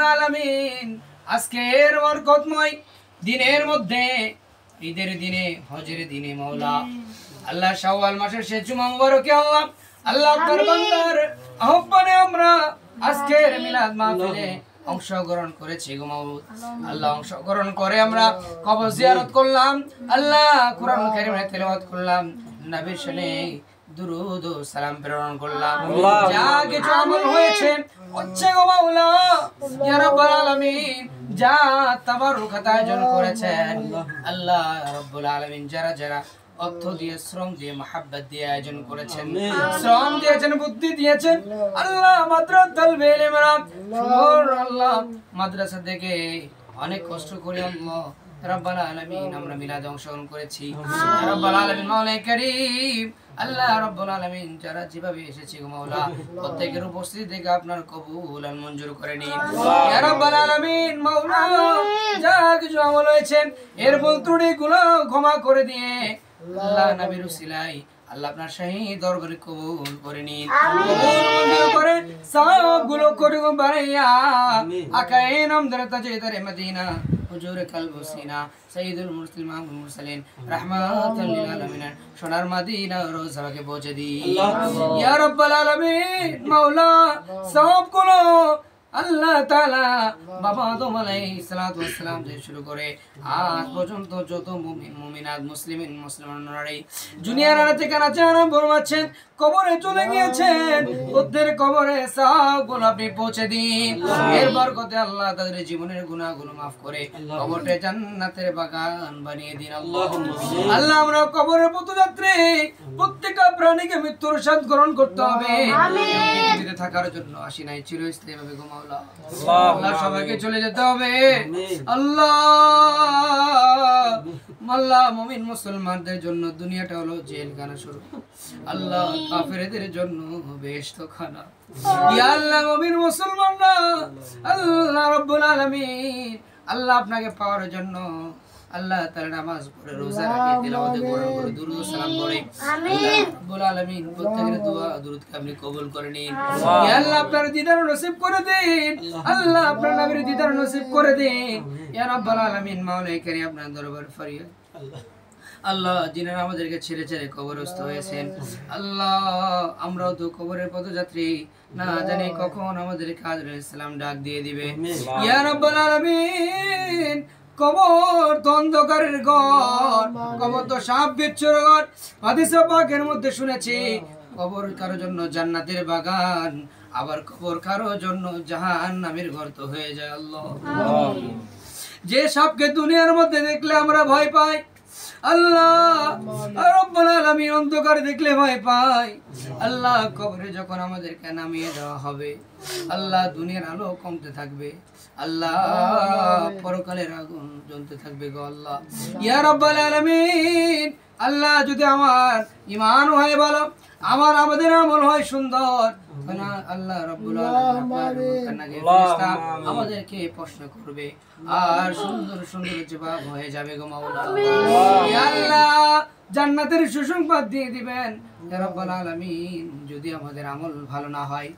রাব্বুল আলামিন আজকের বরকতময় দিনের মধ্যে ঈদের দিনে হজের দিনে মাওলা আল্লাহ শাওয়াল মাসের শেষ জুমা মুবারকে আল্লাহ আপনার বান্দার আহ্বানে আমরা আজকের মিলাদ মাহফিলে অংশগ্রহণ করেছি গো মাওলানা। আল্লাহ অংশগ্রহণ করে আমরা কবর জিয়ারত করলাম, আল্লাহ কোরআন কারীমের তেলাওয়াত করলাম, নবীর শানে দুরুদ ও সালাম প্রেরণ করলাম। যা কিছু আমল হয়েছে হচ্ছে গো মাওলা ইয়া রাব্বুল আলামিন, যা তাবারুক আয়োজন করেছেন আল্লাহ রাব্বুল আলামিন, যারা যারা অর্থ দিয়ে শ্রম দিয়ে মহাব্বত দিয়ে আয়োজন করেছেন, শ্রম দিয়েছেন, বুদ্ধি দিয়েছেন আল্লাহ, মাদ্রাসাতুল ইলম আল্লাহ মাদ্রাসা থেকে অনেক কষ্ট করে আল্লাহ রাব্বুল আলামিন আমরা মিলাদে অংশগ্রহণ করেছি। রাব্বুল আলামিন মাওলা কারীম আল্লাহ রাব্বুল আলামিন যারা যেভাবে এসেছে গো মাওলা প্রত্যেকের উপস্থিতি থেকে আপনার কবুল আর মঞ্জুর করে নিন ইয়া রাব্বুল আলামিন। মাওলা যা কিছু আমল হয়েছে এর ভুল ত্রুটিগুলো ক্ষমা করে দিয়ে আল্লাহ নবীর উসিলায় আল্লাহ আপনার শাহী দরবারে কবুল করে নিন, কবুল মঞ্জুর করে সবগুলো করে বানাইয়া আকায়ে নামদার তাজেদারে মদিনা হুজুর কালবু সিনা সাইয়্যিদুল মুরসালিন মাহমুদুল মুরসালিন রাহমাতাল লিল আলামিন সোনার মদিনা রোজাকে পৌঁছে দিন ইয়া রাব্বুল আলামিন। মাওলা সবগুলো আল্লাহ তাআলা বাবা আদম আলাইহিস সালাতু ওয়াস সালাম থেকে শুরু করে আজ পর্যন্ত যত মুমিন মুমিনাত মুসলিমানরা দুনিয়ার আনাচে কানাচে আরাম ফরমাচ্ছেন, কবরে চলে গিয়েছেন, ওদের কবরে সবগুলো আপনি পৌঁছে দিন। এর বরকতে আল্লাহ তাদের জীবনের গুনাহগুলো maaf করে কবরটা জান্নাতের বাগান বানিয়ে দিন আল্লাহুম্মা। আল্লাহ আমরা কবরের পথযাত্রী প্রত্যেকটা প্রাণীকে মৃত্যুর স্বাদ গ্রহণ করতে হবে, পৃথিবীতে থাকার জন্য আসি নাই, চিরস্থায়ী ভাবে গো মাওলা আল্লাহ সবাইকে চলে যেতে হবে আল্লাহ। আল্লাহ মুমিন মুসলমানদের জন্য দুনিয়াটা হলো জেলখানা স্বরূপ, আল্লাহ কাফেরদের জন্য বেহেশতখানা। ইয়া আল্লাহ মুমিন মুসলমানরা আল্লাহ রাব্বুল আলামিন আল্লাহ আপনাকে পাওয়ার জন্য আল্লাহ তাআলা নামাজ পড়ে রোজা রাখে তেলাওয়াত করে দুরূদ ও সালাম পড়ে আল্লাহ রাব্বুল আলামিন প্রত্যেকের দোয়া দুরূদ কে আপনি কবুল করে নিন ইয়া আল্লাহ আপনার দিদার নসিব করে দিন, আল্লাহ আপনার নবীর দিদার নসিব করে দিন ইয়া রাব্বুল আলামিন। মাওলা কারীম আপনার দরবার ফরিয়াদ আল্লাহ যিনারা আমাদেরকে ছেড়ে ছেড়ে কবরস্থ হয়েছেন আল্লাহ, আমরাও তো কবরের পথযাত্রী, না জানি কখন আমাদেরকে আজরাইল সালাম ডাক দিয়ে দিবে ইয়া রাব্বুল আলামিন। কবর তো অন্ধকারের ঘর, কবর তো সাপ বিচ্ছুর ঘর। হাদিস পাকের মধ্যে শুনেছি কবর কারোর জন্য জান্নাতের বাগান, আবার কবর কারোর জন্য জাহান্নামের ঘর তো হয়ে যায় আল্লাহ। যে সাপকে দুনিয়ার মধ্যে দেখলে আমরা ভয় পাই আল্লাহ রাব্বুল আলামিন, অন্ধকার দেখলে ভয় পাই আল্লাহ, কবরে যখন আমাদেরকে নামিয়ে দেওয়া হবে আল্লাহ দুনিয়ার আলো কমতে থাকবে আল্লাহ, পরকালের আগুন জ্বলতে থাকবে গো আল্লাহ ইয়া রাব্বুল আলামিন। আল্লাহ যদি আমার ঈমান হয় ভালো, আমাদের আমল হয় সুন্দর, আল্লাহ রাব্বুল আলামিন আমাদেরকে প্রশ্ন করবে আর সুন্দর সুন্দর জবাব হয়ে যাবে গো মাওলা ইয়া আল্লাহ। জান্নাতের সুসংবাদ দিয়ে দিবেন ইয়া রাব্বুল আলামিন। যদি আমাদের আমল ভালো না হয়,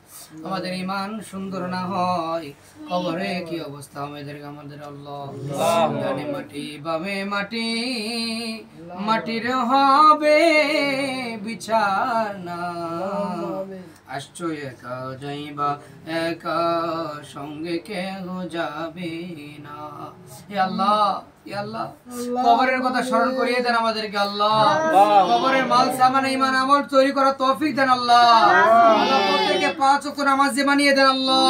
আমাদের ঈমান সুন্দর না হয়, কবরে কি অবস্থা আমাদের আল্লাহ জানে। মাটি বামে মাটি, মাটির হবে বিছানা, আসছো একা যাইবা একা, সঙ্গে কেউ যাবে না। হে আল্লাহ ইয়া আল্লাহ, কবরের কথা স্মরণ করিয়ে দেন আমাদেরকে আল্লাহ, কবরের মাল সামান ঈমান আমল তৈরি করার তৌফিক দেন আল্লাহ। আল্লাহ প্রত্যেককে 5 ওয়াক্ত নামাজি বানিয়ে দেন আল্লাহ,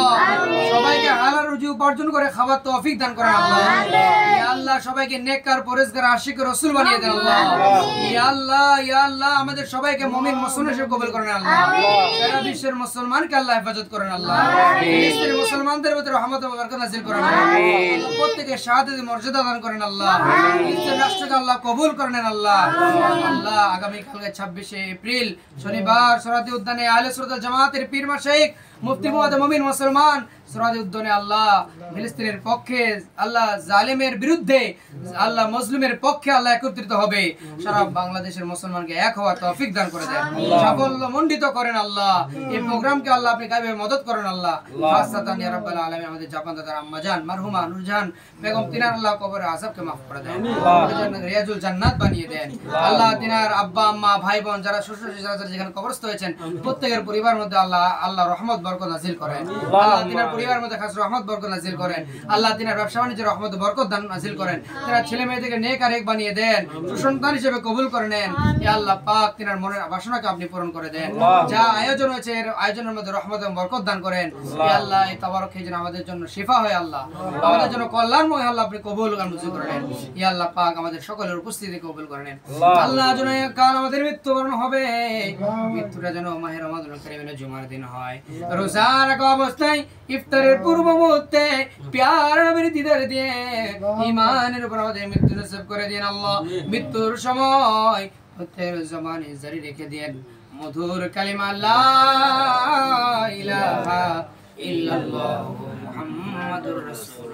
সবাইকে হালাল রুজি উপার্জন করে খাবার তৌফিক দান করেন আল্লাহ। ইয়া আল্লাহ সবাইকে নেককার পরেজগার আশিক রাসূল বানিয়ে দেন আল্লাহ। ইয়া আল্লাহ আমাদের সবাইকে মুমিন মুসলমান হিসেবে কবুল করেন আল্লাহ। সারা বিশ্বের মুসলমানকে আল্লাহ হেফাজত করেন আল্লাহ। ফিলিস্তিনের মুসলমানদের উপর রহমত ও বরকত নাযিল করেন আল্লাহ। প্রত্যেককে শাহাদাতের মর্যাদা দান করেন আল্লাহ। ফিলিস্তিন রাষ্ট্রকে আল্লাহ কবুল করেন আল্লাহ। আল্লাহ আগামী কালকে 26শে এপ্রিল শনিবার সরাতি উদ্যানে আহলে সুন্নাত জামাতের পীর মাশাইখ মুফতি মুহাম্মদ মুমিন মুসলমান সুরাজ উদ্দনে আল্লাহ ফিলিস্তিনের পক্ষে আল্লাহ জালিমের বিরুদ্ধে আল্লাহ মুসলিমের পক্ষে আল্লাহ একত্রিত হবে সারা বাংলাদেশের মুসলমানকে এক হওয়ার তৌফিক দান করে দেন সাফল্য মণ্ডিত করেন আল্লাহ এই প্রোগ্রামকে আল্লাহ আপনি কাইবে মদদ করেন আল্লাহ খাসাতান ইয়া রাব্বাল আলামিন আমাদের জাপান দাদার আম্মা জান মারহুমা নূরজাহান বেগম তিনার আল্লাহ কবরের আযাবকে মাফ করে দেন রিয়াজুল জান্নাত বানিয়ে দেন আল্লাহ তিনার আব্বা আম্মা ভাই বোন যারা শ্বশুর শাশুড়ি যেখানে কবরস্থ হয়েছেন প্রত্যেকের পরিবারের মধ্যে আল্লাহ রহমত বরকত নাযিল করেন আল্লাহ তিনার পরিবারের মধ্যে খাস রহমত বরকত নাযিল করেন আল্লাহ তিনার ব্যবসা বাণিজ্যের রহমত বরকত দান নাযিল করেন তিনার ছেলে মেয়েদেরকে নেক আর এক বানিয়ে দেন সুসন্তান হিসেবে কবুল করে নেন ইয়া আল্লাহ পাক তিনার মনের বাসনাকে আপনি পূরণ করে দেন যা আয়োজন হয়েছে এর আয়োজনের মধ্যে রহমত এবং বরকত দান করেন ইয়া আল্লাহ এই তাবারক যেন আমাদের জন্য শিফা হয় আল্লাহ আমাদের জন্য কল্যাণময় আল্লাহ আপনি কবুল আর মঞ্জুর করে নেন ইয়া আল্লাহ পাক আমাদের সকলের উপস্থিতি কবুল করে নেন আল্লাহ যেন কাল আমাদের মৃত্যুবরণ হবে মৃত্যুটা যেন মাহে রমাদানুল কারীমের জুমার দিন হয় রোজা রাখা অবস্থায় ইফতারের পূর্ব মুহূর্তে প্যার নবীর দিদার দিয়ে ঈমানের উপর আমাদের মৃত্যু নসিব করে দিন আল্লাহ মৃত্যুর সময় প্রত্যেক জমানে জারি রেখে দেন মধুর কালিমা লা ইলাহা ইল্লাল্লাহু মুহাম্মাদুর রাসূলুল্লাহ